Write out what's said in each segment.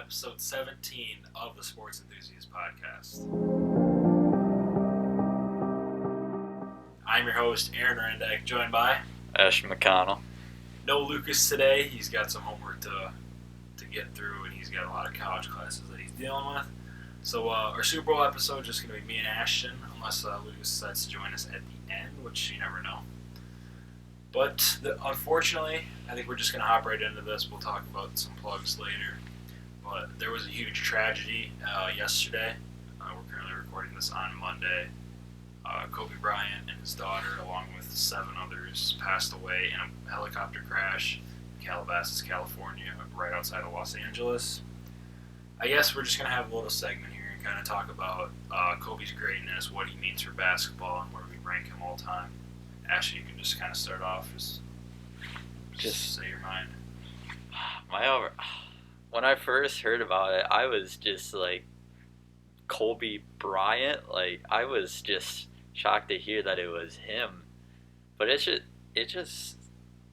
episode 17 of the Sports Enthusiast podcast. I'm your host, Aaron Rank, joined by Ash McConnell. No Lucas today. He's got some homework to get through, and he's got a lot of college classes that he's dealing with. So our Super Bowl episode is just going to be me and Ashton, unless Lucas decides to join us at the end, which you never know. But unfortunately, I think we're just going to hop right into this. We'll talk about some plugs later. But there was a huge tragedy yesterday. We're currently recording this on Monday. Kobe Bryant and his daughter, along with 7 others, passed away in a helicopter crash in Calabasas, California, right outside of Los Angeles. I guess we're just going to have a little segment here and kind of talk about Kobe's greatness, what he means for basketball, and where we rank him all time. Ashley, you can just kind of start off. Just say your mind. When I first heard about it, I was just like, Kobe Bryant. Like, I was just shocked to hear that it was him. But it just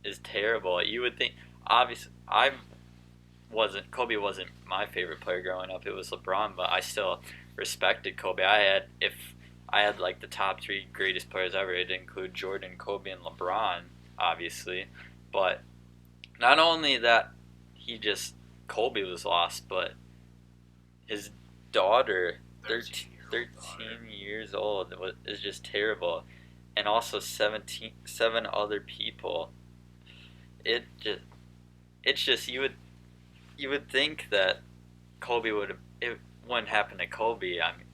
is terrible. You would think, obviously, Kobe wasn't my favorite player growing up. It was LeBron, but I still respected Kobe. If I had like the top 3 greatest players ever, it'd include Jordan, Kobe, and LeBron, obviously. But not only that, Kobe was lost, but his daughter, 13 years old, is just terrible. And also 7 other people. It's just you would think that it wouldn't happen to Kobe. I mean,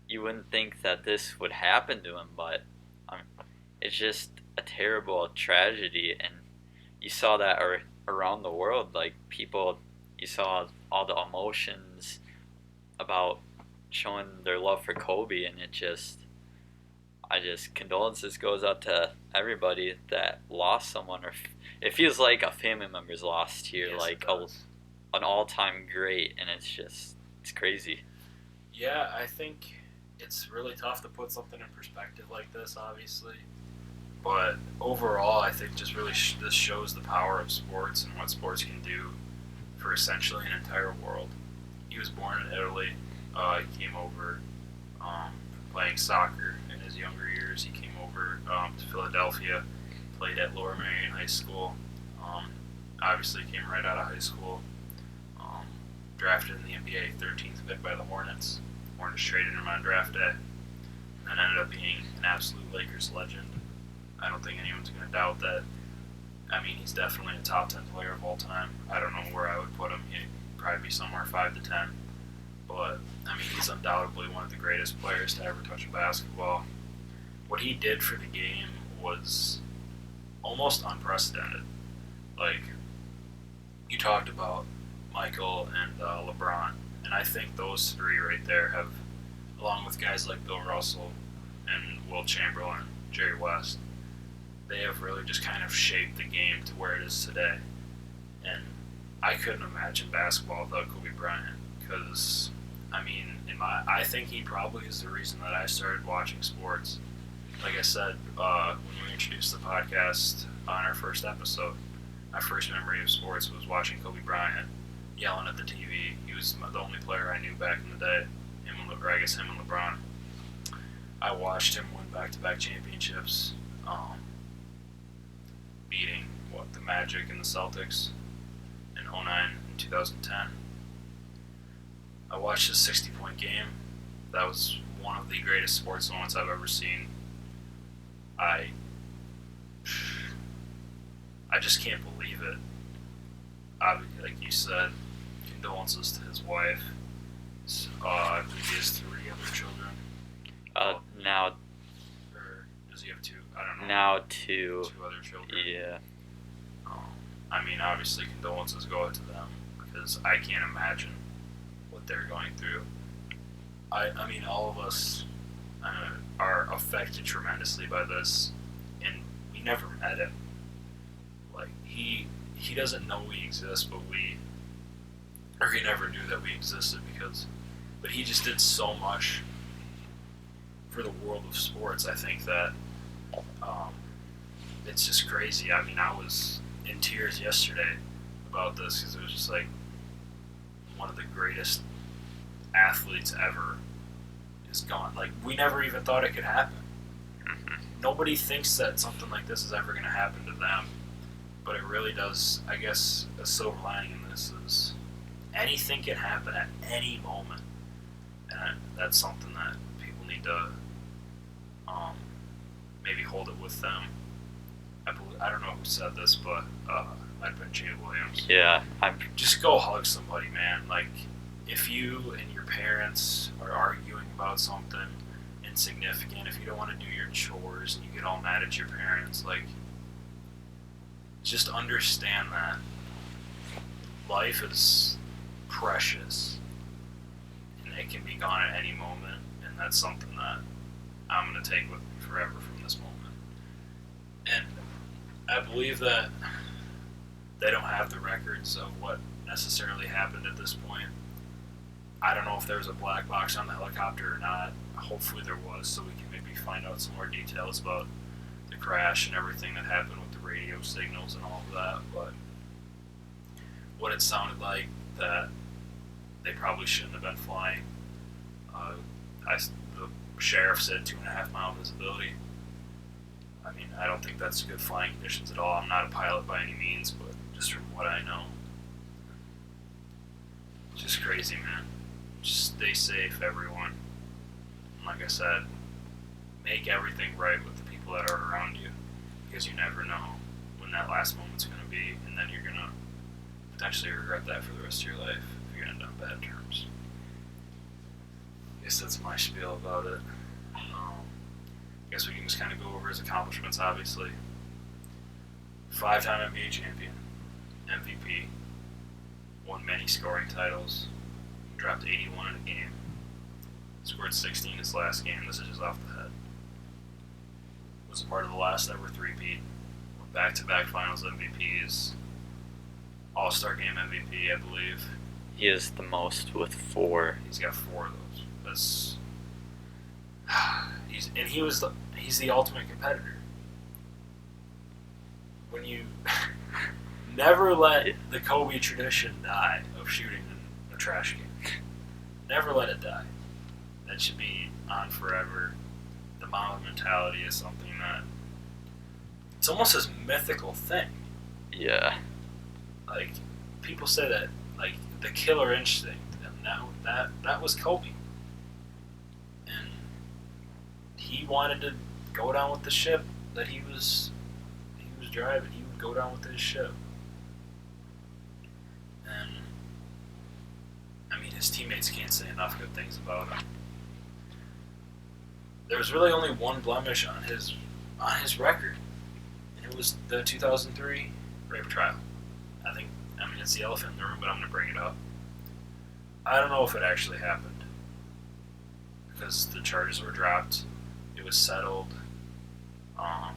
you wouldn't think that this would happen to him, but it's just a terrible tragedy, and you saw that around the world. Like, people, you saw all the emotions about showing their love for Kobe, and condolences goes out to everybody that lost someone, or it feels like a family member's lost here, yes, like an all-time great, and it's crazy. Yeah, I think it's really tough to put something in perspective like this, obviously. But overall, I think just really this shows the power of sports and what sports can do for essentially an entire world. He was born in Italy. He came over playing soccer in his younger years. He came over to Philadelphia, played at Lower Merion High School. Obviously came right out of high school. Drafted in the NBA, 13th pick by the Hornets. Hornets traded him on draft day, and ended up being an absolute Lakers legend. I don't think anyone's going to doubt that. I mean, he's definitely a top 10 player of all time. I don't know where I would put him. He'd probably be somewhere 5 to 10. But, I mean, he's undoubtedly one of the greatest players to ever touch a basketball. What he did for the game was almost unprecedented. Like, you talked about Michael and LeBron, and I think those 3 right there have, along with guys like Bill Russell and Wilt Chamberlain, Jerry West, they have really just kind of shaped the game to where it is today. And I couldn't imagine basketball without Kobe Bryant, because, I mean, I think he probably is the reason that I started watching sports. Like I said, when we introduced the podcast on our first episode, my first memory of sports was watching Kobe Bryant yelling at the TV. He was the only player I knew back in the day, him and LeBron. I watched him win back-to-back championships, beating the Magic and the Celtics in 2009 and 2010. I watched his 60-point game. That was one of the greatest sports moments I've ever seen. I just can't believe it. Obviously, like you said, condolences to his wife. I believe he has 3 other children. Now. Or does he have 2? I don't know. Now 2. 2 other children. Yeah. I mean, obviously, condolences go out to them, because I can't imagine what they're going through. I mean, all of us are affected tremendously by this, and we never met him. Like, he doesn't know we exist, but he never knew that we existed, but he just did so much for the world of sports. I think that it's just crazy. I mean, I was in tears yesterday about this, because it was just like, one of the greatest athletes ever is gone. Like, we never even thought it could happen. Nobody thinks that something like this is ever going to happen to them, but it really does. I guess a silver lining in this is anything can happen at any moment, and that's something that people need to maybe hold it with them. I don't know who said this, but might have been Jay Williams. Yeah, Just go hug somebody, man. Like, if you and your parents are arguing about something insignificant, if you don't want to do your chores and you get all mad at your parents, like, just understand that life is precious and it can be gone at any moment, and that's something that I'm going to take with me forever from this moment. And I believe that they don't have the records of what necessarily happened at this point. I don't know if there was a black box on the helicopter or not. Hopefully there was, so we can maybe find out some more details about the crash and everything that happened with the radio signals and all of that. But what it sounded like, that they probably shouldn't have been flying. The sheriff said 2.5 mile visibility. I mean, I don't think that's good flying conditions at all. I'm not a pilot by any means, but just from what I know, just crazy, man. Just stay safe, everyone. And like I said, make everything right with the people that are around you, because you never know when that last moment's going to be, and then you're going to potentially regret that for the rest of your life if you're going to end up on bad terms. I guess that's my spiel about it. I guess we can just kind of go over his accomplishments, obviously. 5-time NBA champion, MVP, won many scoring titles, dropped 81 in a game, scored 60 in his last game. This is just off the head. Was a part of the last ever three-peat, back-to-back finals MVPs, All-Star Game MVP, I believe. he is the most with 4. He's got 4 of those. That's he's the ultimate competitor. When you never let the Kobe tradition die of shooting in a trash can. Never let it die. That should be on forever. The Mamba mentality is something that it's almost this mythical thing. Yeah. Like, people say that, like, the killer instinct, and that was Kobe. And he wanted to go down with the ship that he was driving. He would go down with his ship. And I mean, his teammates can't say enough good things about him. There was really only one blemish on his record, and it was the 2003 rape trial. I mean, it's the elephant in the room, but I'm going to bring it up. I don't know if it actually happened, because the charges were dropped. It was settled. I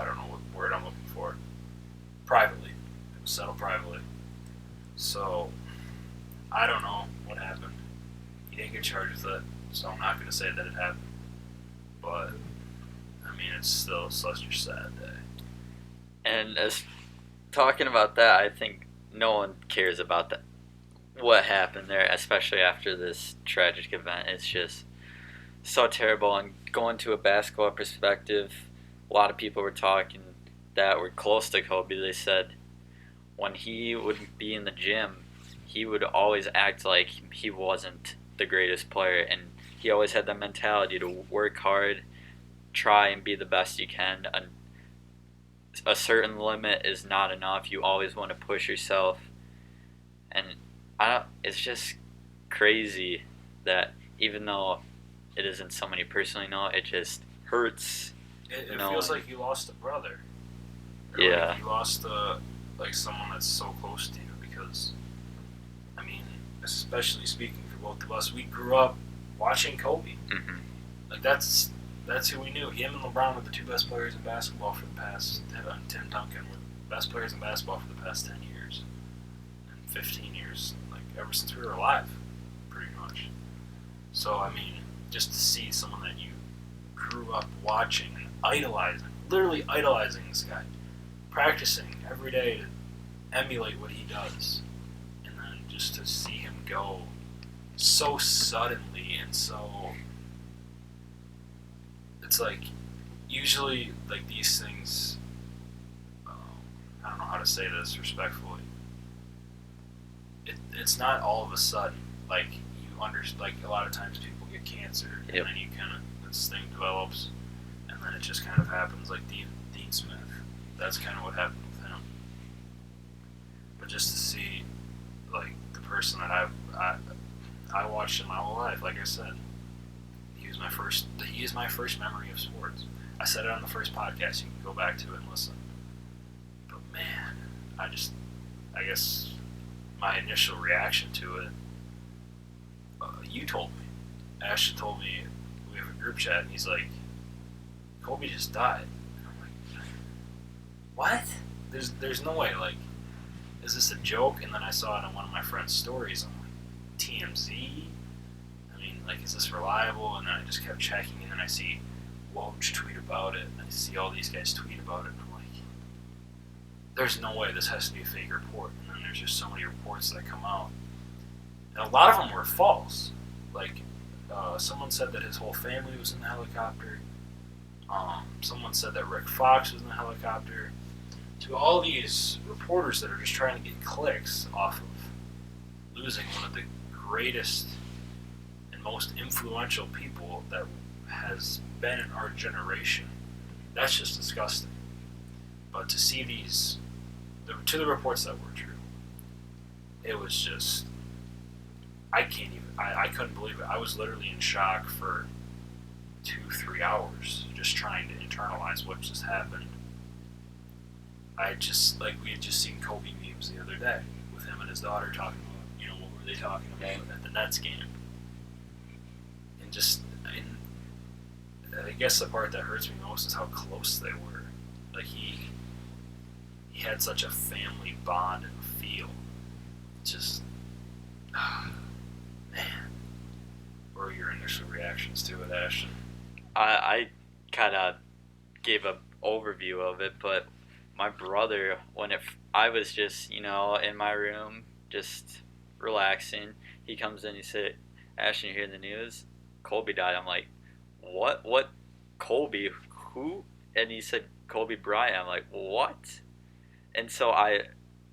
don't know what word I'm looking for. Privately. It was settled privately. So, I don't know what happened. He didn't get charged with it, so I'm not going to say that it happened. But, I mean, it's still such a sad day. And as talking about that, I think no one cares about that. What happened there, especially after this tragic event. It's just so terrible. And going to a basketball perspective, a lot of people were talking that were close to Kobe. They said when he would be in the gym, he would always act like he wasn't the greatest player, and he always had that mentality to work hard, try and be the best you can. And a certain limit is not enough. You always want to push yourself, and it's just crazy that even though it isn't someone you personally know, it just hurts. It feels like you lost a brother. Or Yeah. like you lost like someone that's so close to you, because, I mean, especially speaking for both of us, we grew up watching Kobe. Mm-hmm. Like, that's who we knew. Him and LeBron were the two best players in basketball for the past. Tim Duncan were the best players in basketball for the past 10 years, and 15 years, like ever since we were alive, pretty much. So I mean, just to see someone that you grew up watching and idolizing, literally idolizing this guy, practicing every day to emulate what he does, and then just to see him go so suddenly and so. It's like usually like these things. I don't know how to say this respectfully. It's not all of a sudden. Like like a lot of times people get cancer, and Yep. then you kind of this thing develops, and then it just kind of happens. Like Dean Smith, that's kind of what happened with him. But just to see, like the person that I watched in my whole life, like I said, he was my first. He is my first memory of sports. I said it on the first podcast. You can go back to it and listen. But man, I guess my initial reaction to it, you told me. Ashton told me we have a group chat, and he's like, Kobe just died. And I'm like, what? There's no way. Like, is this a joke? And then I saw it on one of my friend's stories. I'm like, TMZ? I mean, like, is this reliable? And then I just kept checking, and then I see Woj tweet about it, and I see all these guys tweet about it, and I'm like, there's no way this has to be a fake report. And then there's just so many reports that come out. And a lot of them were false. Like, someone said that his whole family was in the helicopter. Someone said that Rick Fox was in the helicopter. To all these reporters that are just trying to get clicks off of losing one of the greatest and most influential people that has been in our generation, that's just disgusting. But to see to the reports that were true, it was just, I couldn't believe it. I was literally in shock for 2-3 hours just trying to internalize what just happened. We had just seen Kobe memes the other day with him and his daughter talking about, what were they talking about at the Nets game. And I guess the part that hurts me most is how close they were. Like he had such a family bond and feel. Just, man. What were your initial reactions to it, Ashton? I kind of gave an overview of it, but my brother, I was just, in my room, just relaxing, he comes in, he said, Ashton, you hear the news? Kobe died. I'm like, what? What? Kobe? Who? And he said, Kobe Bryant. I'm like, what? And so I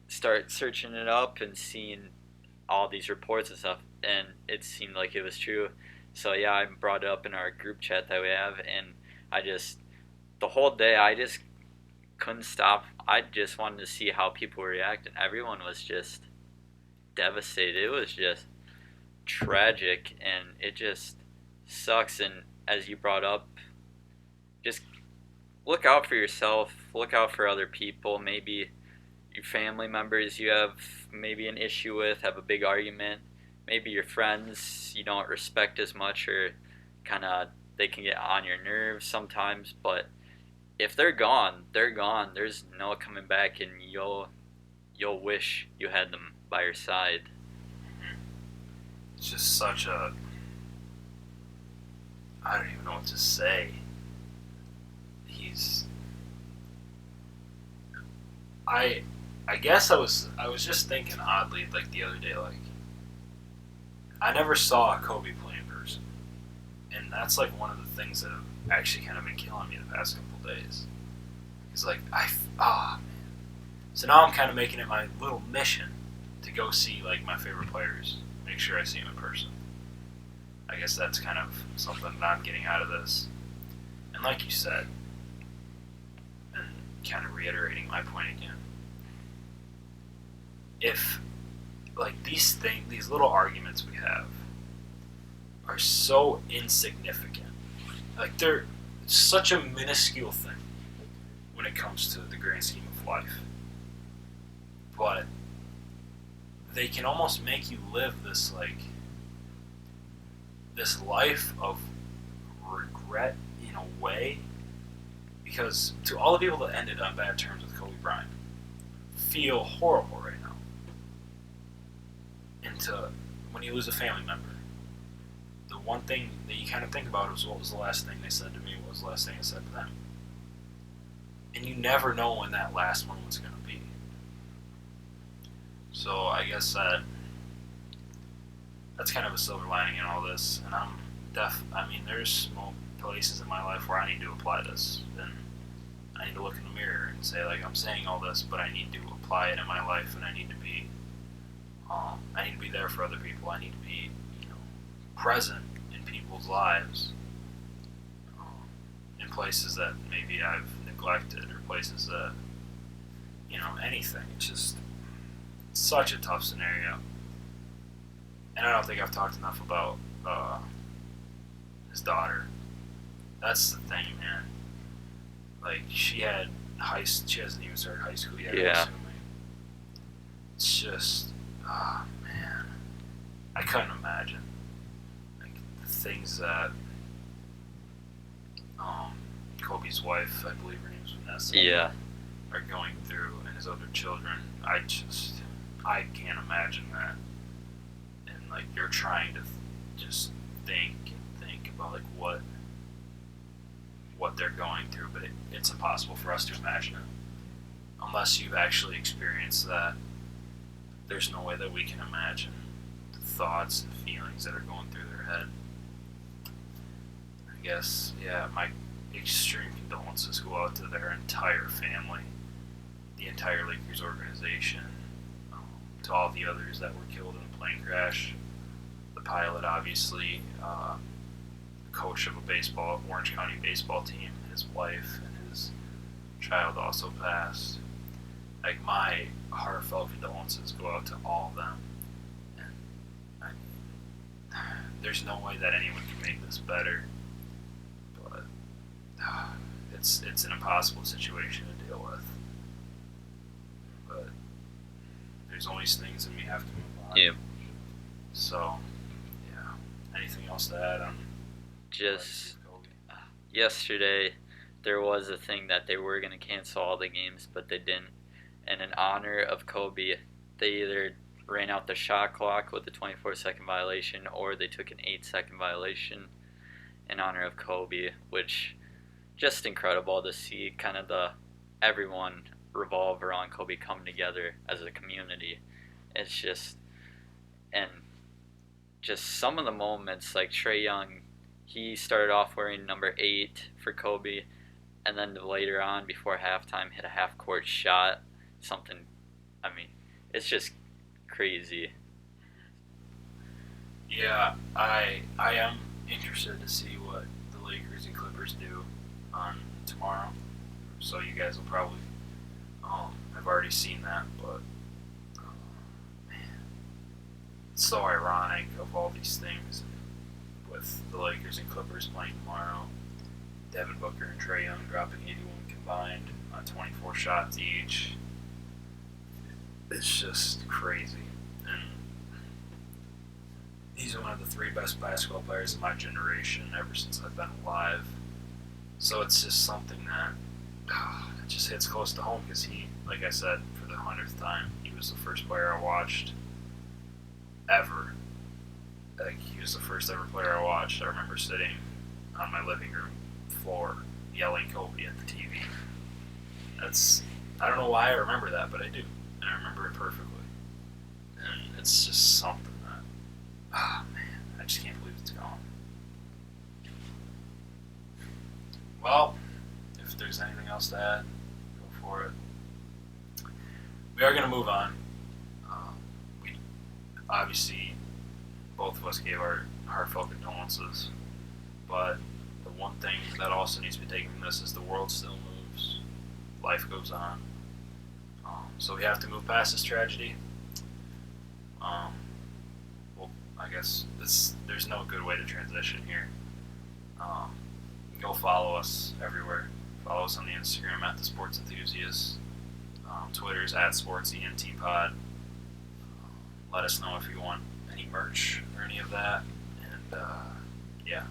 start searching it up and seeing all these reports and stuff, and it seemed like it was true. So yeah, I brought it up in our group chat that we have, and the whole day, I just couldn't stop. I just wanted to see how people react, and everyone was just devastated. It was just tragic, and it just sucks. And as you brought up, just look out for yourself, look out for other people, maybe your family members you have maybe an issue with, have a big argument, maybe your friends you don't respect as much, or kind of they can get on your nerves sometimes, but if they're gone, they're gone. There's no coming back, and you'll wish you had them by your side. It's just such a, I don't even know what to say. I guess I was just thinking oddly, like the other day, like I never saw Kobe play in person, and that's like one of the things that have actually kind of been killing me the past couple days. It's like man. So now I'm kind of making it my little mission to go see like my favorite players, make sure I see them in person. I guess that's kind of something that I'm getting out of this. And like you said, and kind of reiterating my point again, if like these little arguments we have are so insignificant, like they're such a minuscule thing when it comes to the grand scheme of life, but they can almost make you live this life of regret in a way, because to all the people that ended on bad terms with Kobe Bryant feel horrible right now. And when you lose a family member, the one thing that you kind of think about is what was the last thing they said to me, what was the last thing I said to them. And you never know when that last one was going to be. So I guess that that's kind of a silver lining in all this. And I mean, there's small places in my life where I need to apply this, and I need to look in the mirror and say, like, I'm saying all this, but I need to apply it in my life, and I need to be there for other people. I need to be, present in people's lives, in places that maybe I've neglected, or places that, anything. It's just such a tough scenario. And I don't think I've talked enough about his daughter. That's the thing, man. Like, she hasn't even started high school yet. Yeah. I'm assuming. It's just, man, I couldn't imagine, like, the things that Kobe's wife, I believe her name's Vanessa, Yeah. are going through, and his other children. I can't imagine that. And, like, you're trying to just think about, like, what they're going through, but it's impossible for us to imagine it unless you've actually experienced that. There's no way that we can imagine the thoughts and feelings that are going through their head. I guess, yeah, my extreme condolences go out to their entire family, the entire Lakers organization, to all the others that were killed in the plane crash. The pilot, obviously, the coach of a Orange County baseball team, his wife, and his child also passed. Like, my heartfelt condolences go out to all of them. And there's no way that anyone can make this better. But it's an impossible situation to deal with. But there's always things that we have to move on. Yeah. So, yeah. Anything else to add on? Just yesterday, there was a thing that they were going to cancel all the games, but they didn't. And in honor of Kobe, they either ran out the shot clock with a 24-second violation, or they took an 8-second violation in honor of Kobe, which just incredible to see kind of everyone revolve around Kobe, come together as a community. It's just, and just some of the moments, like Trae Young, he started off wearing number 8 for Kobe, and then later on, before halftime, hit a half-court shot. Something, I mean, it's just crazy. Yeah, I am interested to see what the Lakers and Clippers do on tomorrow. So you guys will probably have already seen that, but man, it's so ironic of all these things with the Lakers and Clippers playing tomorrow. Devin Booker and Trae Young dropping 81 combined on 24 shots each. It's just crazy. And he's one of the 3 best basketball players of my generation ever since I've been alive. So it's just something that it just hits close to home, because he, like I said, for the 100th time, he was the first player I watched ever. Like, he was the first ever player I watched. I remember sitting on my living room floor yelling Kobe at the TV. I don't know why I remember that, but I do. And I remember it perfectly. And it's just something that, man, I just can't believe it's gone. Well, if there's anything else to add, go for it. We are going to move on. We obviously, both of us gave our heartfelt condolences, but the one thing that also needs to be taken from this is the world still moves. Life goes on. So we have to move past this tragedy. Well, I guess there's no good way to transition here. Go follow us everywhere. Follow us on the Instagram at the Sports Enthusiast. Twitter's at SportsENTPod. Let us know if you want any merch or any of that. And yeah,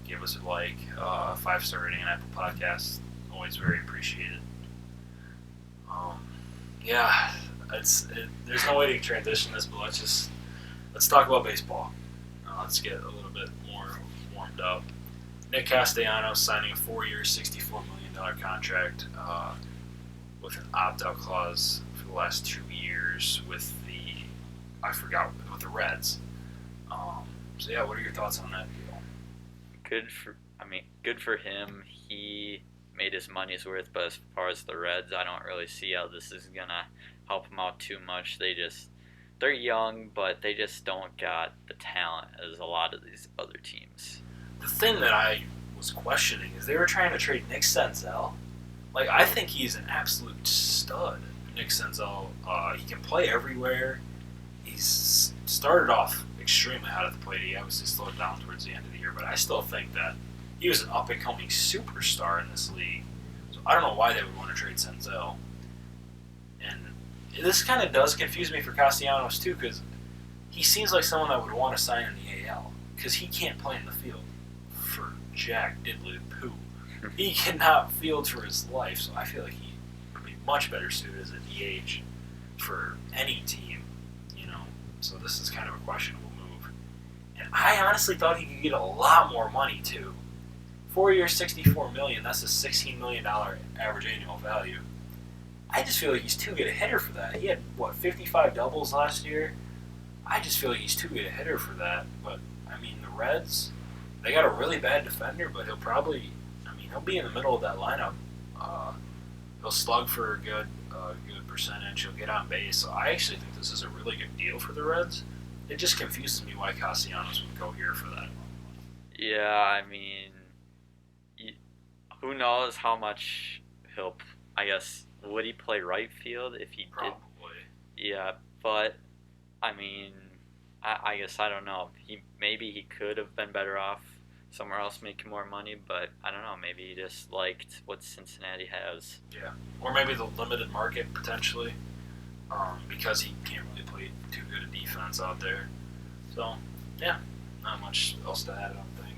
give us a like, 5-star rating on Apple Podcasts. Always very appreciated. Yeah, there's no way to transition this, but let's talk about baseball. Let's get a little bit more warmed up. Nick Castellanos signing a 4-year, $64 million contract with an opt-out clause for the last 2 years with the I forgot with the Reds. So yeah, what are your thoughts on that deal? Good for him. He made his money's worth, but as far as the Reds, I don't really see how this is gonna help him out too much. They're young, but they just don't got the talent as a lot of these other teams. The thing that I was questioning is they were trying to trade Nick Senzel. Like, I think he's an absolute stud. Nick Senzel, he can play everywhere. He's started off extremely hot at the plate. He obviously slowed down towards the end of the year, but I still think that he was an up-and-coming superstar in this league. So I don't know why they would want to trade Senzel. And this kind of does confuse me for Castellanos, too, because he seems like someone that would want to sign in the AL, because he can't play in the field for jack diddly poo. He cannot field for his life, so I feel like he would be much better suited as a DH for any team, you know. So this is kind of a questionable move. And I honestly thought he could get a lot more money too. 4 years, $64 million. That's a $16 million average annual value. I just feel like he's too good a hitter for that. He had 55 doubles last year. I just feel like he's too good a hitter for that. But I mean, the Reds, they got a really bad defender, but he'll be in the middle of that lineup. He'll slug for a good percentage. He'll get on base. So I actually think this is a really good deal for the Reds. It just confuses me why Castellanos would go here for that. Yeah, I mean, who knows how much he'll. I guess would he play right field if he Probably. did? Yeah, but I mean, I guess I don't know. Maybe he could have been better off somewhere else making more money, but I don't know. Maybe he just liked what Cincinnati has. Yeah, or maybe the limited market potentially, because he can't really play too good a defense out there. So yeah, not much else to add, I don't think.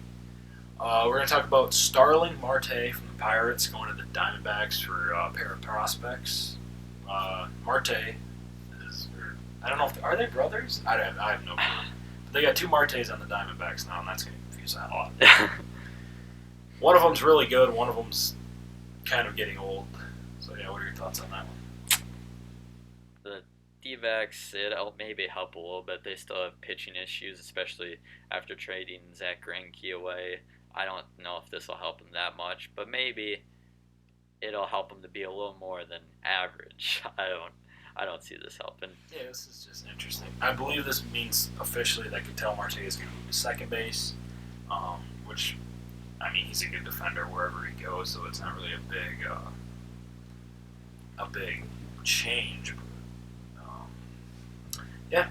We're going to talk about Starling Marte from the Pirates going to the Diamondbacks for a pair of prospects. Marte I don't know are they brothers? I have no clue. But they got two Martes on the Diamondbacks now, and that's going to confuse the hell out. One of them's really good. One of them's kind of getting old. So yeah, what are your thoughts on that one? The D-backs, it'll maybe help a little bit. They still have pitching issues, especially after trading Zach Greinke away. I don't know if this will help them that much, but maybe it'll help them to be a little more than average. I don't see this helping. Yeah, this is just interesting. I believe this means officially that Ketel Marte is going to move to second base, which, I mean, he's a good defender wherever he goes, so it's not really a big change. But, yeah.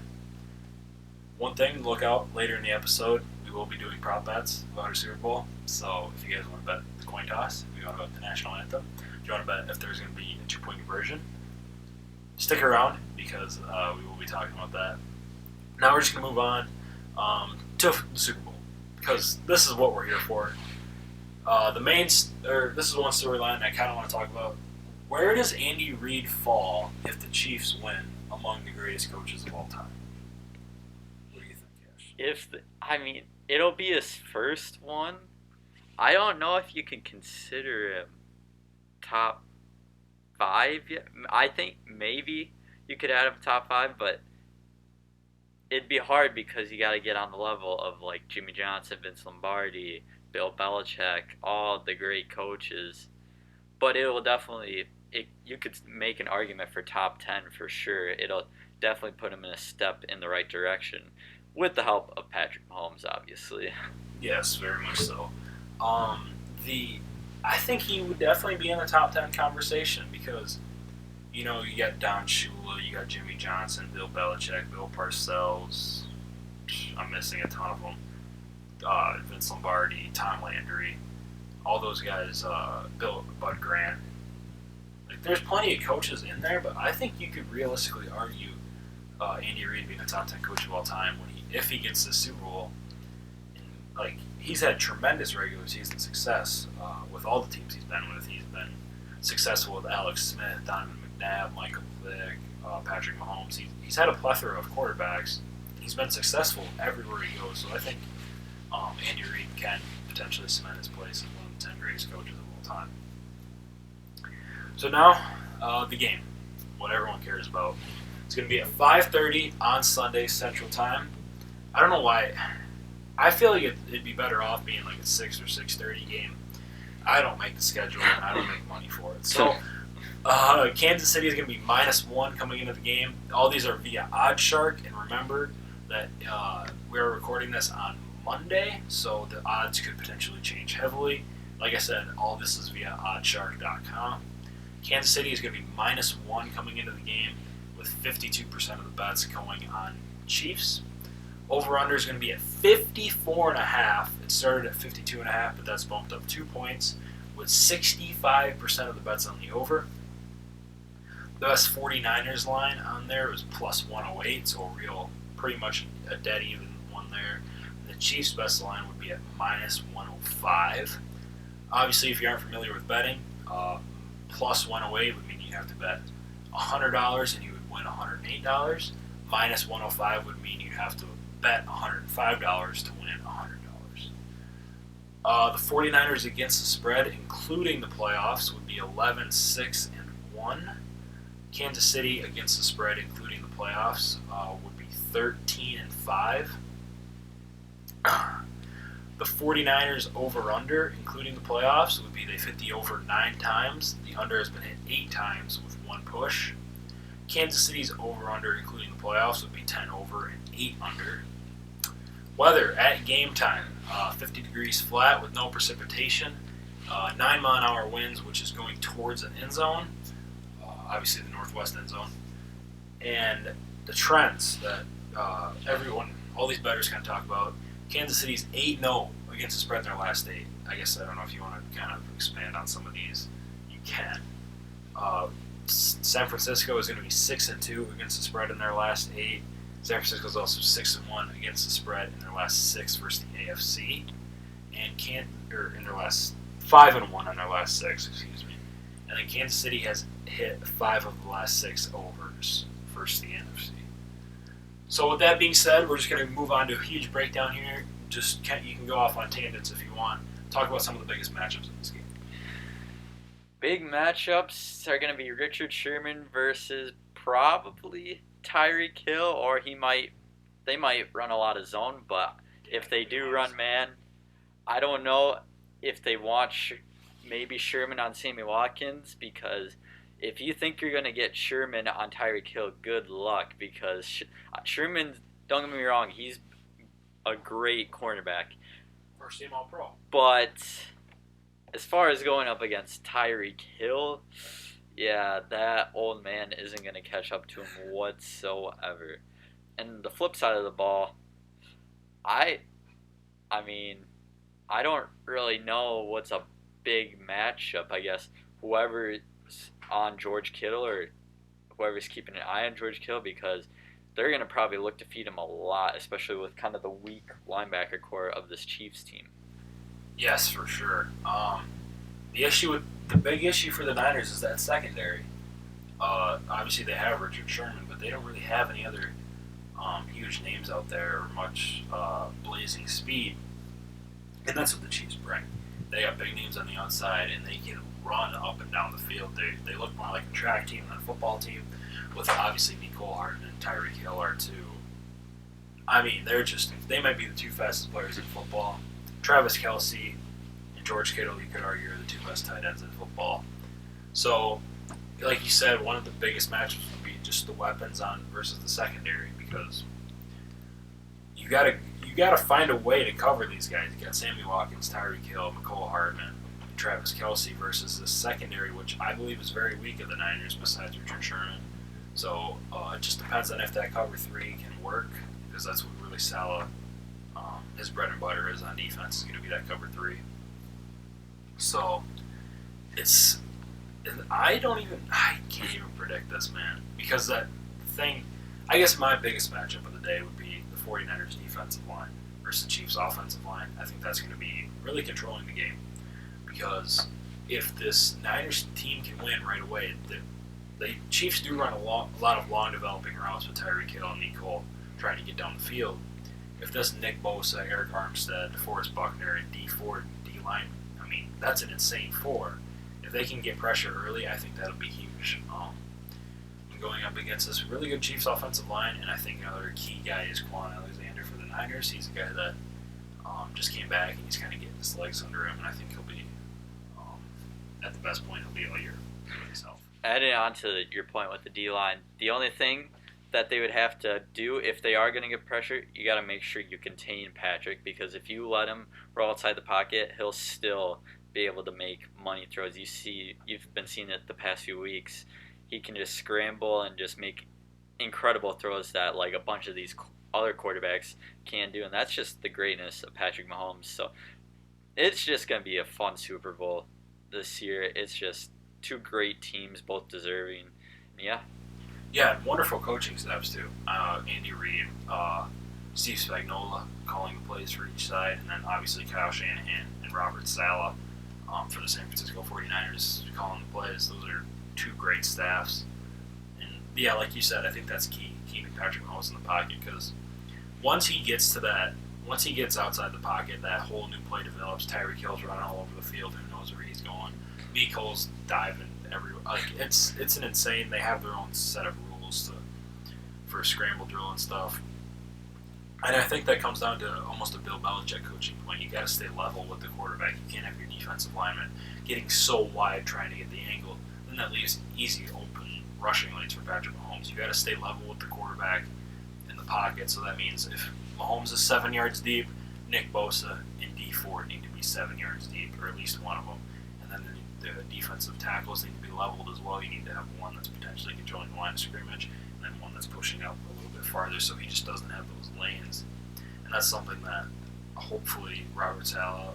One thing to look out later in the episode, we will be doing prop bets about our Super Bowl. So if you guys want to bet the coin toss, if you want to bet the national anthem, if you want to bet if there's going to be a 2-point conversion, stick around because we will be talking about that. Now we're just going to move on to the Super Bowl because this is what we're here for. This is one storyline I kind of want to talk about. Where does Andy Reid fall if the Chiefs win among the greatest coaches of all time? What do you think, Cash? It'll be his first one. I don't know if you can consider him top 5 yet. I think maybe you could add him top 5, but it'd be hard because you got to get on the level of like Jimmy Johnson, Vince Lombardi, Bill Belichick, all the great coaches. But it will definitely, you could make an argument for top 10 for sure. It'll definitely put him in a step in the right direction with the help of Patrick Mahomes, obviously. Yes, very much so. I think he would definitely be in the top 10 conversation because, you know, you got Don Shula, you got Jimmy Johnson, Bill Belichick, Bill Parcells. I'm missing a ton of them. Vince Lombardi, Tom Landry, all those guys, Bud Grant. Like, there's plenty of coaches in there, but I think you could realistically argue Andy Reid being a top 10 coach of all time if he gets the Super Bowl. Like, he's had tremendous regular season success with all the teams he's been with. He's been successful with Alex Smith, Donovan McNabb, Michael Vick, Patrick Mahomes. He's had a plethora of quarterbacks. He's been successful everywhere he goes. So I think Andy Reid can potentially cement his place as one of the 10 greatest coaches of all time. So now, the game, what everyone cares about. It's going to be at 5:30 on Sunday Central Time. I don't know why. I feel like it'd be better off being like a 6 or 6:30 game. I don't make the schedule and I don't make money for it. So Kansas City is going to be -1 coming into the game. All these are via OddsShark, and remember that we're recording this on Monday, so the odds could potentially change heavily. Like I said, all this is via oddshark.com. Kansas City is going to be -1 coming into the game, with 52% of the bets going on Chiefs. Over-under is going to be at 54.5. It started at 52.5, but that's bumped up 2 points, with 65% of the bets on the over. The best 49ers line on there was +108, so pretty much a dead even one there. And the Chiefs' best line would be at -105. Obviously, if you aren't familiar with betting, +108 would mean you have to bet $100 and you would win $108. -105 would mean you have to bet $105 to win $100. The 49ers against the spread, including the playoffs, would be 11-6-1. Kansas City against the spread, including the playoffs, would be 13-5. The 49ers over-under, including the playoffs, would be they've hit the over 9 times. The under has been hit 8 times with 1 push. Kansas City's over-under, including the playoffs, would be 10 over and 8 under. Weather at game time, 50 degrees flat with no precipitation. 9-mile-an-hour winds, which is going towards an end zone. Obviously the northwest end zone. And the trends that all these bettors kind of talk about. Kansas City's 8-0 against the spread in their last 8. I guess I don't know if you want to kind of expand on some of these. You can. San Francisco is going to be 6-2 against the spread in their last 8. San Francisco is also 6-1 against the spread in their last 6 versus the AFC, and in their last 5-1 on their last 6. Excuse me. And then Kansas City has hit 5 of the last 6 overs versus the NFC. So with that being said, we're just going to move on to a huge breakdown here. You can go off on tangents if you want. Talk about some of the biggest matchups in this game. Big matchups are going to be Richard Sherman versus probably Tyreek Hill, or they might run a lot of zone, but if they do run man, I don't know if they want maybe Sherman on Sammy Watkins, because if you think you're going to get Sherman on Tyreek Hill, good luck, because Sherman, don't get me wrong, he's a great cornerback. First team All-Pro. But as far as going up against Tyreek Hill, yeah, that old man isn't going to catch up to him whatsoever. And the flip side of the ball, I don't really know what's a big matchup. I guess whoever's on George Kittle or whoever's keeping an eye on George Kittle, because they're going to probably look to feed him a lot, especially with kind of the weak linebacker core of this Chiefs team. Yes, for sure. The big issue for the Niners is that secondary. Obviously, they have Richard Sherman, but they don't really have any other huge names out there or much blazing speed. And that's what the Chiefs bring. They have big names on the outside, and they can run up and down the field. They look more like a track team than a football team, with obviously Nicole Harden and Tyreek Hill are two. I mean, they might be the 2 fastest players in football. Travis Kelce and George Kittle, you could argue, are the 2 best tight ends in football. So, like you said, one of the biggest matchups would be just the weapons on versus the secondary, because you gotta find a way to cover these guys. You got Sammy Watkins, Tyreek Hill, Nicole Hardman, Travis Kelce versus this secondary, which I believe is very weak of the Niners besides Richard Sherman. So it just depends on if that cover 3 can work, because that's what really Salah, his bread and butter is on defense, is going to be that cover 3. So I can't even predict this, man, because that thing. I guess my biggest matchup of the day would be the 49ers defensive line versus the Chiefs offensive line. I think that's going to be really controlling the game, because if this Niners team can win right away, the Chiefs do run a lot of long developing routes with Tyreek Hill and Nicole trying to get down the field. If this Nick Bosa, Eric Armstead, DeForest Buckner, and D Ford D-line, I mean, that's an insane 4. If they can get pressure early, I think that'll be huge. going up against this really good Chiefs offensive line, and I think another key guy is Quan Alexander for the Niners. He's a guy that just came back and he's kind of getting his legs under him, and I think he'll be at the best point he'll be all year for himself. Adding on to your point with the D line, the only thing that they would have to do if they are going to get pressure, you got to make sure you contain Patrick, because if you let him roll outside the pocket, he'll still be able to make money throws. You've been seeing it the past few weeks. He can just scramble and just make incredible throws that like a bunch of these other quarterbacks can do, and that's just the greatness of Patrick Mahomes. So it's just going to be a fun Super Bowl this year. It's just two great teams, both deserving. Yeah. Yeah, wonderful coaching staffs too. Andy Reid, Steve Spagnuolo calling the plays for each side, and then obviously Kyle Shanahan and Robert Saleh for the San Francisco 49ers calling the plays. Those are two great staffs. And yeah, like you said, I think that's key, keeping Patrick Mahomes in the pocket, because once he gets outside the pocket, that whole new play develops. Tyreek Hill's running all over the field. Who knows where he's going? Nicole's diving everywhere. Like it's an insane. They have their own set of rules for scramble drill and stuff. And I think that comes down to almost a Bill Belichick coaching point. You got to stay level with the quarterback. You can't have your defensive lineman getting so wide trying to get the angle. Then that leaves easy open rushing lanes for Patrick Mahomes. You got to stay level with the quarterback in the pocket. So that means if Mahomes is 7 yards deep, Nick Bosa and D Ford need to be 7 yards deep, or at least one of them. And then the defensive tackles need to be leveled as well. You need to have one that's potentially controlling the line of scrimmage, and then one that's pushing out a little bit farther, so he just doesn't have those lanes. And that's something that hopefully Robert Saleh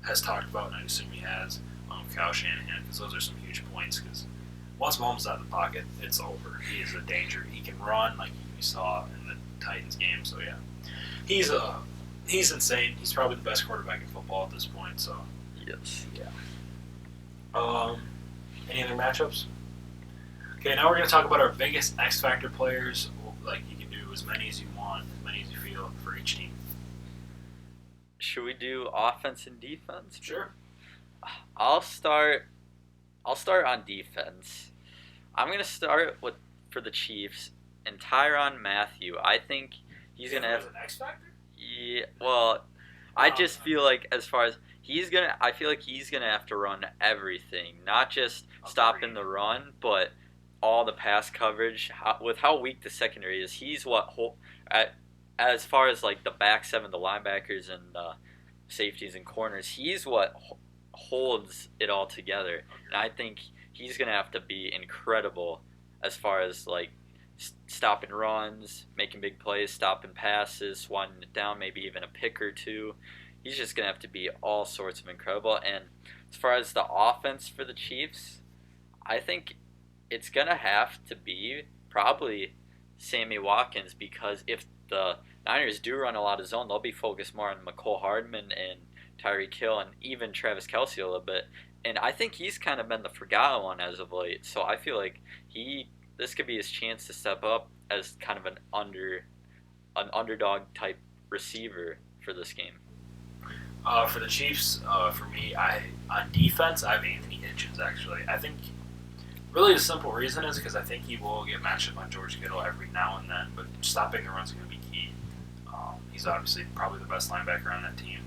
has talked about, and I assume he has with Kyle Shanahan, because those are some huge points. Because once Mahomes is out of the pocket, it's over. He is a danger. He can run like we saw in the Titans game. So yeah, he's insane. He's probably the best quarterback in football at this point. So yes, yeah. Any other matchups? Okay, now we're going to talk about our biggest X Factor players. Like, you can do as many as you want, as many as you feel for each team. Should we do offense and defense? Sure. I'll start on defense. I'm gonna start with for the Chiefs and Tyrann Mathieu. I think he's gonna have an X Factor. Yeah. Well, I just feel like as far as I feel like he's gonna have to run everything, not just stopping the run, but all the pass coverage. With how weak the secondary is, he's as far as like the back seven, the linebackers and safeties and corners, he's what holds it all together. And I think he's gonna have to be incredible as far as like stopping runs, making big plays, stopping passes, swatting it down, maybe even a pick or two. He's just going to have to be all sorts of incredible. And as far as the offense for the Chiefs, I think it's going to have to be probably Sammy Watkins, because if the Niners do run a lot of zone, they'll be focused more on McCole Hardman and Tyreek Hill and even Travis Kelce a little bit. And I think he's kind of been the forgotten one as of late. So I feel like this could be his chance to step up as kind of an underdog type receiver for this game. For the Chiefs, for me, on defense, I have Anthony Hitchens, actually. I think really the simple reason is because I think he will get matched up on George Kittle every now and then, but stopping the run is going to be key. He's obviously probably the best linebacker on that team.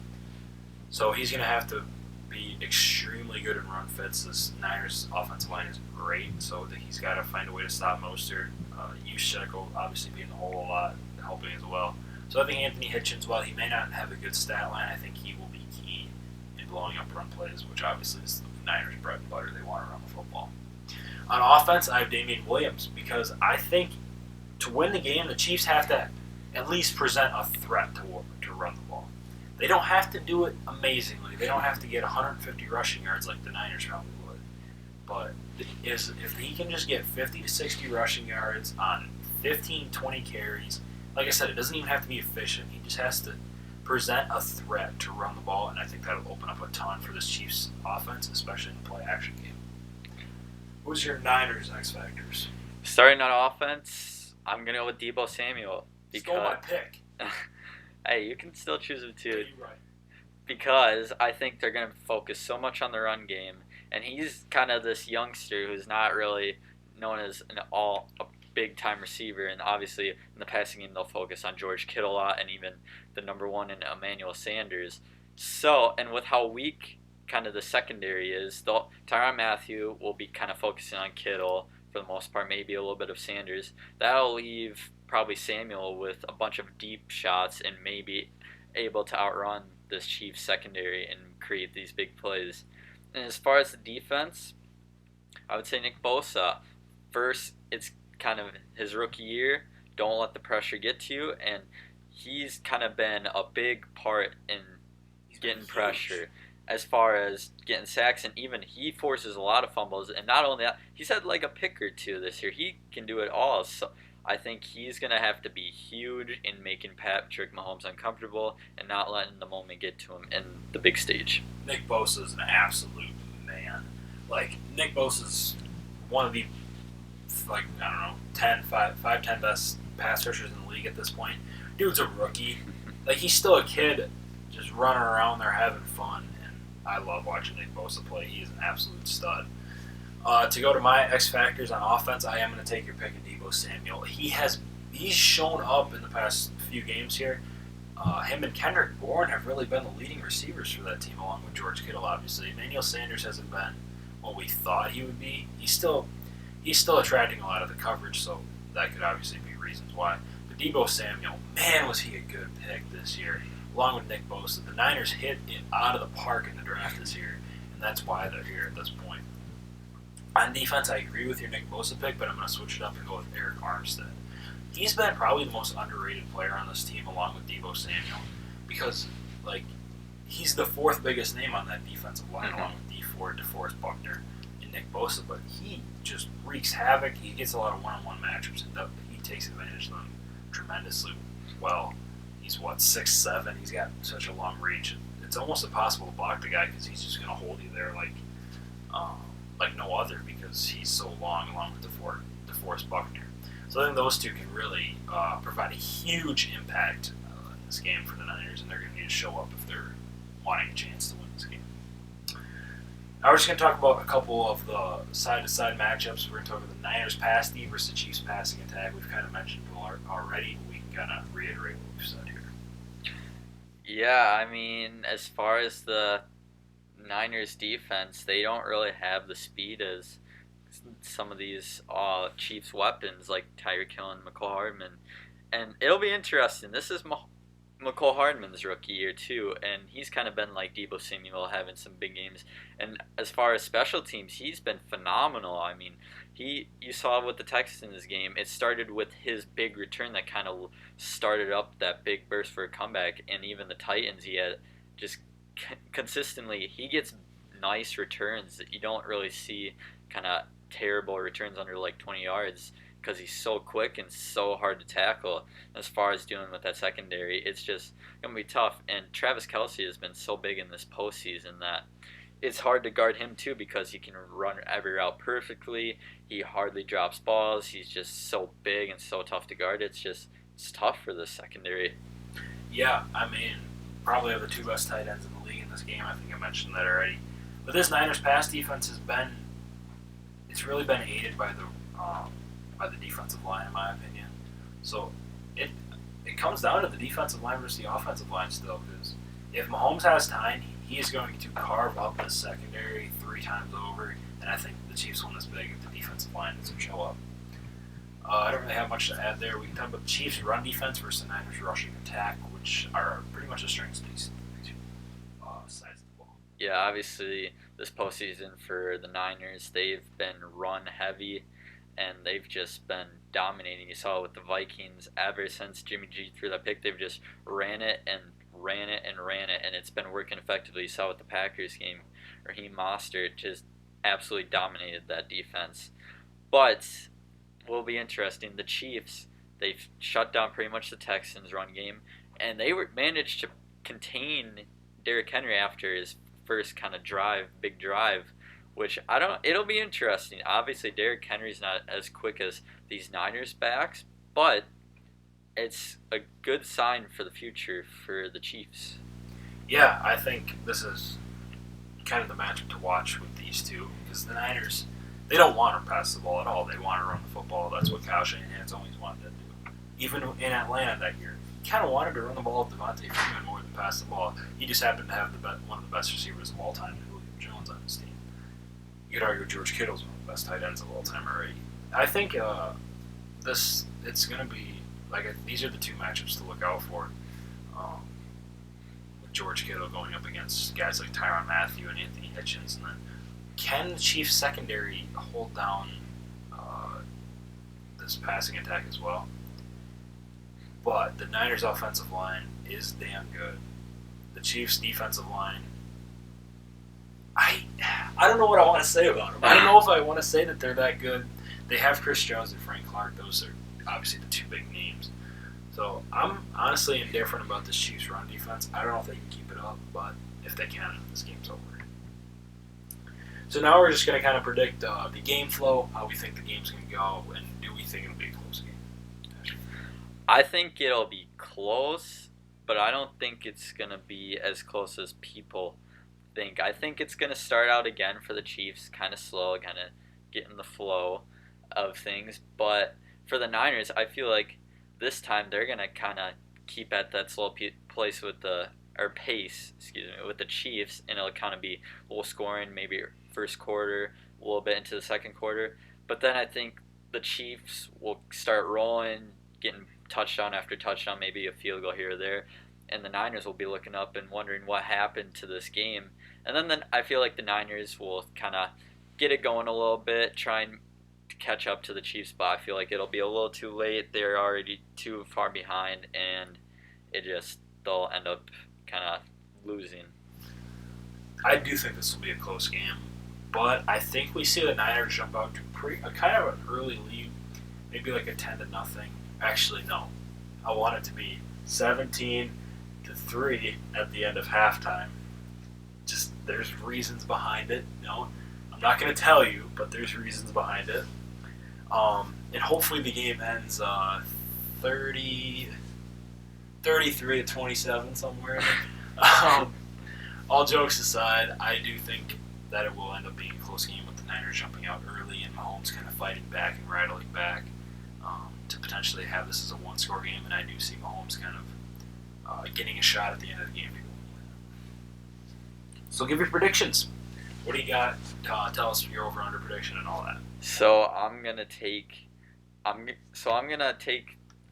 So he's going to have to be extremely good in run fits. This Niners offensive line is great, so he's got to find a way to stop Mostert. Juszczyk will obviously be in the hole a lot, helping as well. So I think Anthony Hitchens, while he may not have a good stat line, I think he will be key in blowing up run plays, which obviously is the Niners' bread and butter. They want to run the football. On offense, I have Damian Williams, because I think to win the game, the Chiefs have to at least present a threat to run the ball. They don't have to do it amazingly. They don't have to get 150 rushing yards like the Niners probably would. But if he can just get 50 to 60 rushing yards on 15, 20 carries, like I said, it doesn't even have to be efficient. He just has to present a threat to run the ball, and I think that'll open up a ton for this Chiefs offense, especially in the play-action game. Who's your Niners X Factors? Starting on offense, I'm going to go with Deebo Samuel. Stole my pick. Hey, you can still choose him too. Yeah, you're right. Because I think they're going to focus so much on the run game, and he's kind of this youngster who's not really known as a big time receiver, and obviously in the passing game they'll focus on George Kittle a lot, and even the number one in Emmanuel Sanders. So, and with how weak kind of the secondary is, Tyrann Mathieu will be kind of focusing on Kittle for the most part, maybe a little bit of Sanders. That'll leave probably Samuel with a bunch of deep shots and maybe able to outrun this Chiefs secondary and create these big plays. And as far as the defense, I would say Nick Bosa. First, it's kind of his rookie year. Don't let the pressure get to you, and he's kind of been a big part in getting pressure as far as getting sacks, and even he forces a lot of fumbles. And not only that, he's had like a pick or two this year. He can do it all. So I think he's going to have to be huge in making Patrick Mahomes uncomfortable and not letting the moment get to him in the big stage. Nick Bosa is an absolute man. Like, Nick Bosa's one of the, like, I don't know, 10 best pass rushers in the league at this point. Dude's a rookie. Like, he's still a kid just running around there having fun. And I love watching Nick Bosa play. He's an absolute stud. To go to my X factors on offense, I am going to take your pick of Deebo Samuel. He's shown up in the past few games here. Him and Kendrick Bourne have really been the leading receivers for that team, along with George Kittle, obviously. Emmanuel Sanders hasn't been what we thought he would be. He's still attracting a lot of the coverage, so that could obviously be reasons why. But Deebo Samuel, man, was he a good pick this year, along with Nick Bosa. The Niners hit it out of the park in the draft this year, and that's why they're here at this point. On defense, I agree with your Nick Bosa pick, but I'm going to switch it up and go with Eric Armstead. He's been probably the most underrated player on this team, along with Deebo Samuel, because like he's the fourth biggest name on that defensive line, along with D Ford, DeForest Buckner, and Nick Bosa. But he just wreaks havoc. He gets a lot of one-on-one matchups, and he takes advantage of them tremendously well. He's 6'7". He's got such a long reach. It's almost impossible to block the guy because he's just going to hold you there like no other, because he's so long, along with DeForest Buckner. So I think those two can really provide a huge impact in this game for the Niners, and they're going to need to show up if they're wanting a chance to win this game. Now we're just going to talk about a couple of the side-to-side matchups. We're going to talk about the Niners pass D versus the Chiefs passing attack. We've kind of mentioned it already, but we can kind of reiterate what we've said here. Yeah, I mean, as far as the Niners defense, they don't really have the speed as some of these Chiefs weapons like Tyreek Hill and McCole Hardman. And it'll be interesting. This is McCole Hardman's rookie year too, and he's kind of been like Deebo Samuel, having some big games. And as far as special teams, he's been phenomenal. I mean, you saw with the Texans game, it started with his big return that kind of started up that big burst for a comeback. And even the Titans, he had just consistently, he gets nice returns that you don't really see, kind of terrible returns under like 20 yards, because he's so quick and so hard to tackle. As far as dealing with that secondary, it's just going to be tough. And Travis Kelce has been so big in this postseason that it's hard to guard him too, because he can run every route perfectly. He hardly drops balls. He's just so big and so tough to guard. It's tough for the secondary. Yeah, I mean, probably have the two best tight ends in the league in this game. I think I mentioned that already. But this Niners pass defense it's really been aided by the defensive line, in my opinion. So it comes down to the defensive line versus the offensive line still, because if Mahomes has time, he is going to carve up this secondary 3 times over, and I think the Chiefs win this big if the defensive line doesn't show up. I don't really have much to add there. We can talk about the Chiefs' run defense versus the Niners' rushing attack, which are pretty much the strengths of these two sides of the ball. Yeah, obviously this postseason for the Niners, they've been run heavy, and they've just been dominating. You saw it with the Vikings ever since Jimmy G threw that pick. They've just ran it, and it's been working effectively. You saw it with the Packers game, Raheem Mostert just absolutely dominated that defense. But will be interesting. The Chiefs, they've shut down pretty much the Texans' run game, and they managed to contain Derrick Henry after his first kind of big drive, which it'll be interesting. Obviously, Derrick Henry's not as quick as these Niners backs, but it's a good sign for the future for the Chiefs. Yeah, I think this is kind of the matchup to watch with these two, because the Niners, They don't want to pass the ball at all. They want to run the football. That's what Kyle Shanahan's always wanted to do. Even in Atlanta that year, he kind of wanted to run the ball with Devontae Freeman more than pass the ball. He just happened to have one of the best receivers of all time, Julio Jones, on his team. You could argue George Kittle's one of the best tight ends of all time already. I think it's going to be these are the two matchups to look out for. With George Kittle going up against guys like Tyrann Mathieu and Anthony Hitchens, and then can the Chiefs secondary hold down this passing attack as well? But the Niners offensive line is damn good. The Chiefs defensive line, I don't know what I want to say about them. I don't know if I want to say that they're that good. They have Chris Jones and Frank Clark. Those are obviously the two big names. So I'm honestly indifferent about this Chiefs run defense. I don't know if they can keep it up, but if they can, this game's over. So now we're just going to kind of predict the game flow, how we think the game's going to go, and do we think it'll be a close game? I think it'll be close, but I don't think it's going to be as close as people think. I think it's going to start out again for the Chiefs, kind of slow, kind of getting the flow of things. But for the Niners, I feel like this time they're going to kind of keep at that slow pace with the Chiefs, and it'll kind of be low scoring, maybe first quarter, a little bit into the second quarter. But then I think the Chiefs will start rolling, getting touchdown after touchdown, maybe a field goal here or there, and the Niners will be looking up and wondering what happened to this game. And then I feel like the Niners will kind of get it going a little bit, trying to catch up to the Chiefs, but I feel like it'll be a little too late. They're already too far behind, and they'll end up kind of losing. I do think this will be a close game, but I think we see the Niners jump out to kind of an early lead, maybe like a 10-0. Actually, no. I want it to be 17-3 at the end of halftime. Just there's reasons behind it. No, I'm not going to tell you, but there's reasons behind it. And hopefully the game ends 33-27 somewhere. All jokes aside, I do think that it will end up being a close game with the Niners jumping out early and Mahomes kind of fighting back and rattling back to potentially have this as a one-score game. And I do see Mahomes kind of getting a shot at the end of the game. So give your predictions. What do you got? Tell us your over/under prediction and all that. So I'm gonna take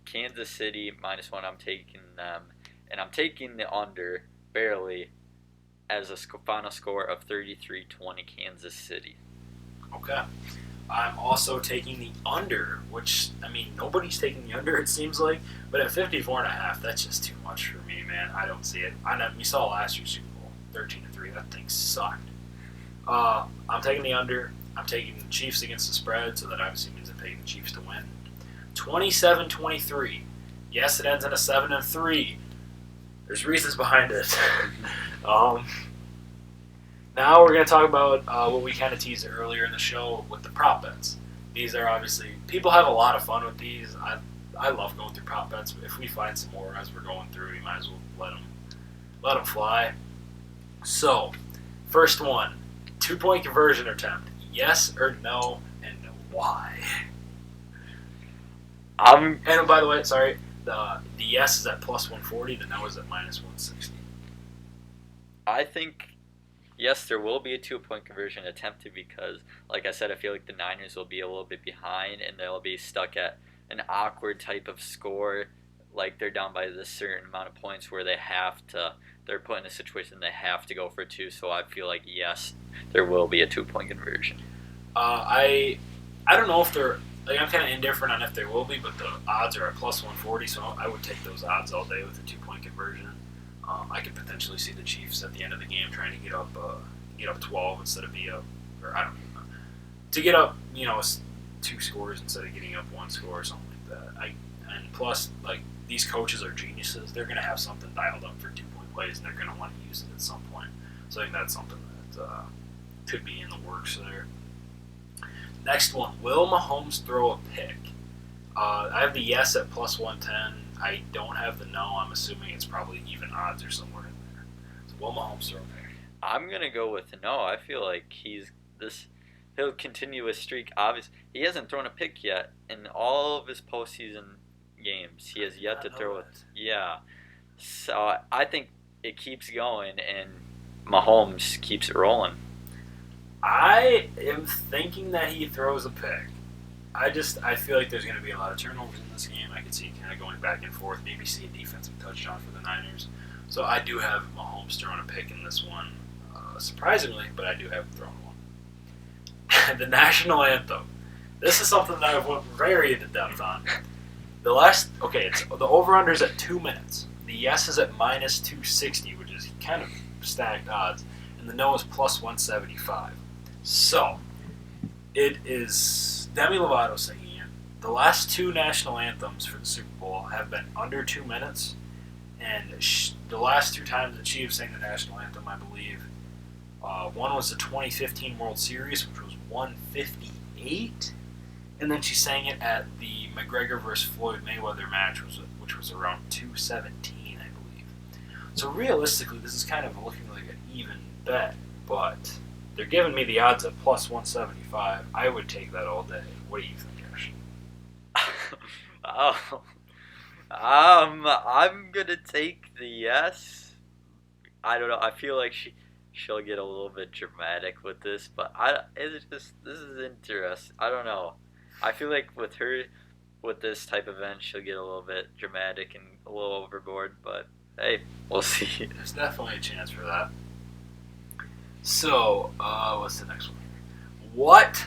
Kansas City -1. I'm taking them, and I'm taking the under barely as a final score of 33-20 Kansas City. Okay. I'm also taking the under, which, I mean, nobody's taking the under, it seems like, but at 54.5, that's just too much for me, man. I don't see it. We saw last year's Super Bowl, 13-3. That thing sucked. I'm taking the under. I'm taking the Chiefs against the spread, so that obviously means I'm taking the Chiefs to win. 27-23. Yes, it ends in a 7-3. There's reasons behind it. Now we're going to talk about what we kind of teased earlier in the show with the prop bets. These are obviously, people have a lot of fun with these. I love going through prop bets. If we find some more as we're going through, we might as well let them fly. So, first one, 2-point conversion attempt. Yes or no, and why? And by the way, sorry, the yes is at +140, the no is at -160. I think, yes, there will be a 2-point conversion attempted because, like I said, I feel like the Niners will be a little bit behind and they'll be stuck at an awkward type of score. Like they're down by this certain amount of points where they're put in a situation they have to go for 2. So I feel like, yes, there will be a 2-point conversion. I don't know if they're, I'm kind of indifferent on if there will be, but the odds are at +140, so I would take those odds all day with a 2-point conversion. I could potentially see the Chiefs at the end of the game trying to get up 12 instead of be up, or I don't know, to get up 2 scores instead of getting up 1 score or something like that. And plus, like, these coaches are geniuses. They're going to have something dialed up for 2-point plays, and they're going to want to use it at some point. So I think that's something that could be in the works there. Next one, will Mahomes throw a pick? I have the yes at +110. I don't have the no. I'm assuming it's probably even odds or somewhere in there. So will Mahomes throw a pick? I'm going to go with no. I feel like he'll continue his streak. Obviously, he hasn't thrown a pick yet in all of his postseason games. He has yet to throw it. Yeah, so I think it keeps going, and Mahomes keeps it rolling. I am thinking that he throws a pick. I feel like there's going to be a lot of turnovers in this game. I could see it kind of going back and forth. Maybe see a defensive touchdown for the Niners. So I do have Mahomes throwing a pick in this one, surprisingly, but I do have him throwing one. The national anthem. This is something that I've went very into depth on. It's the over/under's at 2 minutes. The yes is at minus 260, which is kind of stacked odds, and the no is plus 175. So it is Demi Lovato singing it. The last two national anthems for the Super Bowl have been under 2 minutes, and the last two times that she has sang the national anthem, I believe, one was the 2015 World Series, which was 158, and then she sang it at the McGregor versus Floyd Mayweather match, which was around 217, I believe. So realistically, this is kind of looking like an even bet, but they're giving me the odds at plus 175. I would take that all day. What do you think, Ash? Oh, I'm gonna take the yes. I don't know. I feel like she'll get a little bit dramatic with this, but this is interesting. I don't know. I feel like with her, with this type of event, she'll get a little bit dramatic and a little overboard. But hey, we'll see. There's definitely a chance for that. So, what's the next one here? What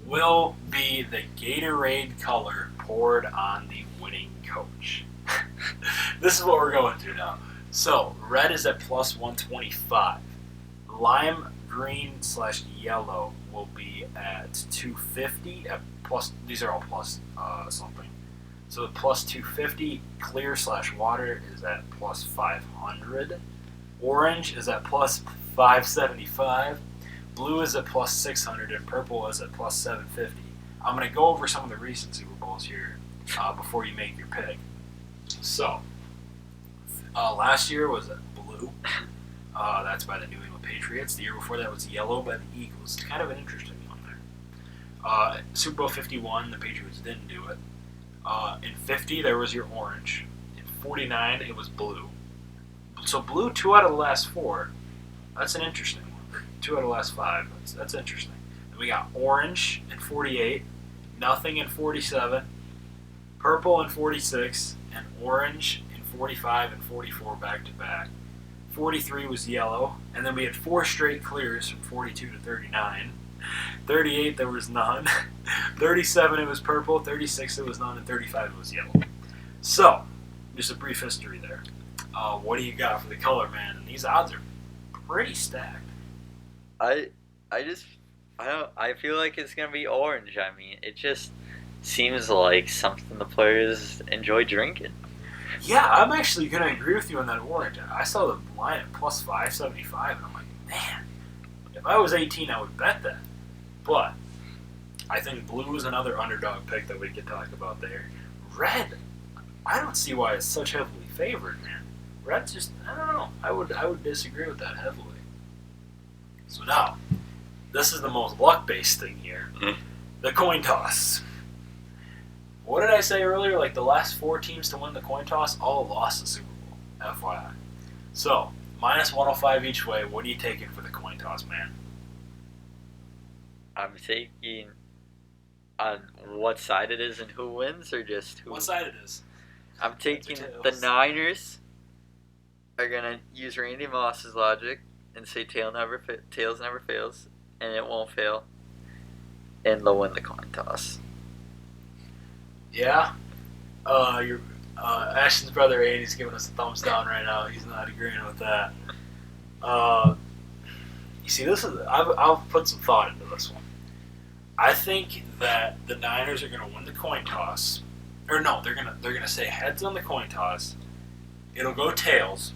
will be the Gatorade color poured on the winning coach? This is what we're going through now. So, red is at plus 125. Lime green / yellow will be at 250. At plus, these are all plus something. So the plus 250. Clear / water is at plus 500. Orange is at plus 575. Blue is at plus 600, and purple is at plus 750. I'm going to go over some of the recent Super Bowls here before you make your pick. So, last year was blue. That's by the New England Patriots. The year before that was yellow by the Eagles. Kind of an interesting one there. Super Bowl 51, the Patriots didn't do it. In 50, there was your orange. In 49, it was blue. So blue 2 out of the last 4. That's an interesting one. 2 out of the last 5. That's interesting. Then we got orange in 48, nothing in 47, purple in 46, and orange in 45 and 44 back to back. 43 was yellow, and then we had 4 straight clears from 42 to 39. 38 there was none. 37 it was purple. 36 it was none, and 35 it was yellow. So, just a brief history there. What do you got for the color, man? And these odds are pretty stacked. I feel like it's gonna be orange. I mean, it just seems like something the players enjoy drinking. Yeah, I'm actually gonna agree with you on that orange. I saw the line at plus 575, and I'm like, man, if I was 18, I would bet that. But I think blue is another underdog pick that we could talk about there. Red, I don't see why it's such heavily favored, man. Red's just, I don't know. I would disagree with that heavily. So now, this is the most luck-based thing here. The coin toss. What did I say earlier? Like the last 4 teams to win the coin toss all lost the Super Bowl. FYI. So, minus 105 each way. What are you taking for the coin toss, man? I'm taking on what side it is and who wins, or just who? What side it is? I'm taking the Niners are gonna use Randy Moss's logic and say tails never fails, and it won't fail, and they'll win the coin toss. Yeah. Ashton's brother Andy's giving us a thumbs down right now. He's not agreeing with that. You see, I'll put some thought into this one. I think that the Niners are going to win the coin toss. Or no, they're gonna say heads on the coin toss. It'll go tails,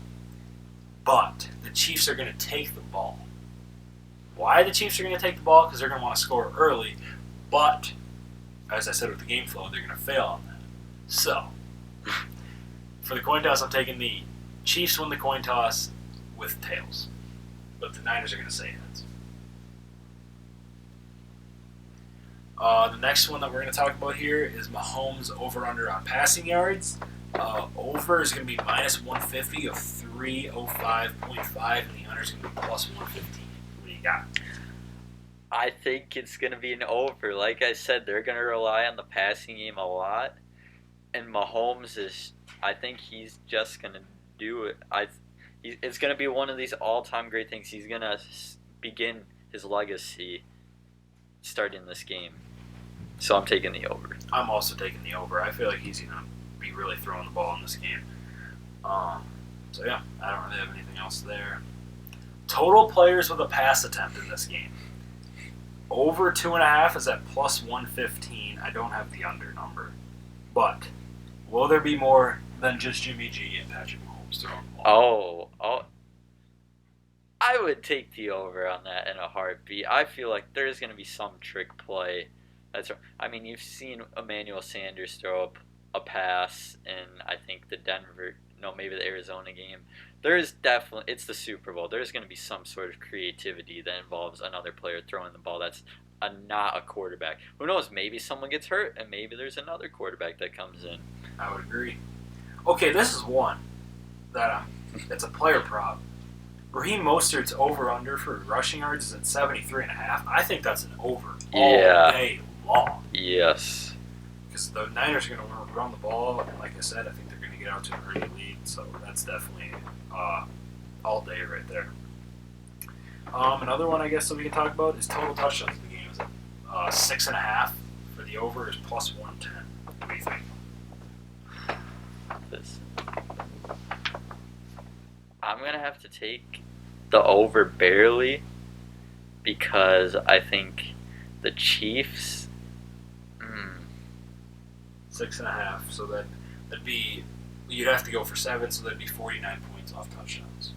but the Chiefs are going to take the ball. Why the Chiefs are going to take the ball? Because they're going to want to score early, but as I said with the game flow, they're going to fail on that. So, for the coin toss, I'm taking the Chiefs win the coin toss with tails, but the Niners are going to say heads. The next one that we're going to talk about here is Mahomes over/under on passing yards. Over is going to be minus 150 of 305.5, and the under is going to be plus 115. What do you got? I think it's going to be an over. Like I said, they're going to rely on the passing game a lot. And Mahomes is, I think he's just going to do it. It's going to be one of these all-time great things. He's going to begin his legacy starting this game. So I'm taking the over. I'm also taking the over. I feel like he's going to be really throwing the ball in this game. So yeah, I don't really have anything else there. Total players with a pass attempt in this game. Over 2.5 is at plus 115. I don't have the under number. But will there be more than just Jimmy G and Patrick Mahomes throwing the ball? Oh. I would take the over on that in a heartbeat. I feel like there's going to be some trick play. You've seen Emmanuel Sanders throw up a pass in, I think, maybe the Arizona game. It's the Super Bowl. There's going to be some sort of creativity that involves another player throwing the ball that's not a quarterback. Who knows? Maybe someone gets hurt, and maybe there's another quarterback that comes in. I would agree. Okay, this is one that it's a player prop. Raheem Mostert's over/under for rushing yards is at 73.5. I think that's an over all day long. Yes. Because the Niners are going to run the ball, and like I said, I think they're going to get out to an early lead, so that's definitely all day right there. Another one I guess that we can talk about is total touchdowns in the game. Is at 6.5 for the over is plus 110. What do you think? I'm going to have to take the over barely because I think the Chiefs... 6.5, so that'd be... You'd have to go for 7, so that'd be 49 points off touchdowns.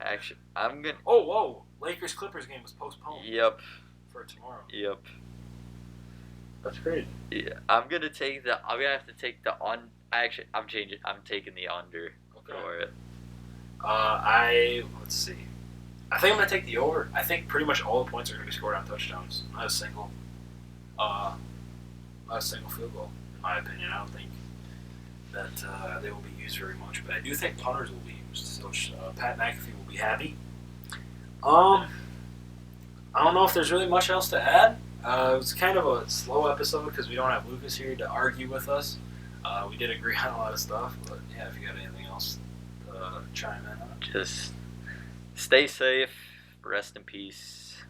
Actually, I'm going to... Oh, whoa! Lakers-Clippers game was postponed. Yep. For tomorrow. Yep. That's crazy. Yeah, I'm going to take the... I'm going to have to take the on... Actually, I'm changing. I'm taking the under for it. Let's see. I think I'm going to take the over. I think pretty much all the points are going to be scored on touchdowns. Not a single field goal, in my opinion. I don't think that they will be used very much, but I do think punters will be used. So Pat McAfee will be happy. I don't know if there's really much else to add. It was kind of a slow episode because we don't have Lucas here to argue with us. We did agree on a lot of stuff, but yeah, if you got anything else to chime in on. Just stay safe, rest in peace,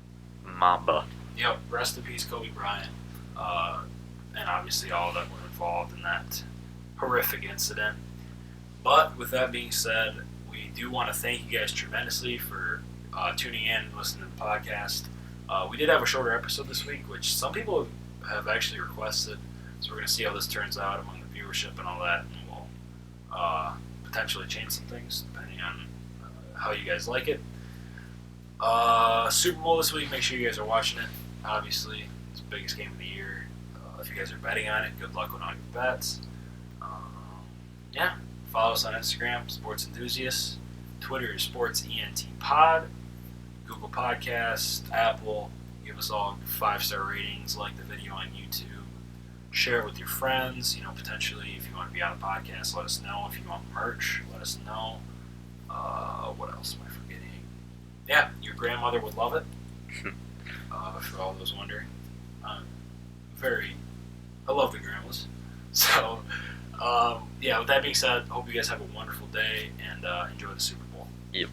Mamba. Yep, rest in peace, Kobe Bryant, and obviously all that were involved in that horrific incident. But with that being said, we do want to thank you guys tremendously for tuning in and listening to the podcast. We did have a shorter episode this week, which some people have actually requested, so we're going to see how this turns out among the viewership and all that, and we'll potentially change some things depending on how you guys like it. Super Bowl this week, make sure you guys are watching it. Obviously, it's the biggest game of the year. If you guys are betting on it, good luck with all your bets. Yeah, follow us on Instagram, Sports Enthusiast. Twitter is SportsENTPod. Google Podcasts, Apple. Give us all 5-star ratings. Like the video on YouTube. Share it with your friends. Potentially, if you want to be on a podcast, let us know. If you want merch, let us know. What else am I forgetting? Yeah, your grandmother would love it. For all those wondering. I love the grandmas. So, yeah, with that being said, hope you guys have a wonderful day and enjoy the Super Bowl. Yep.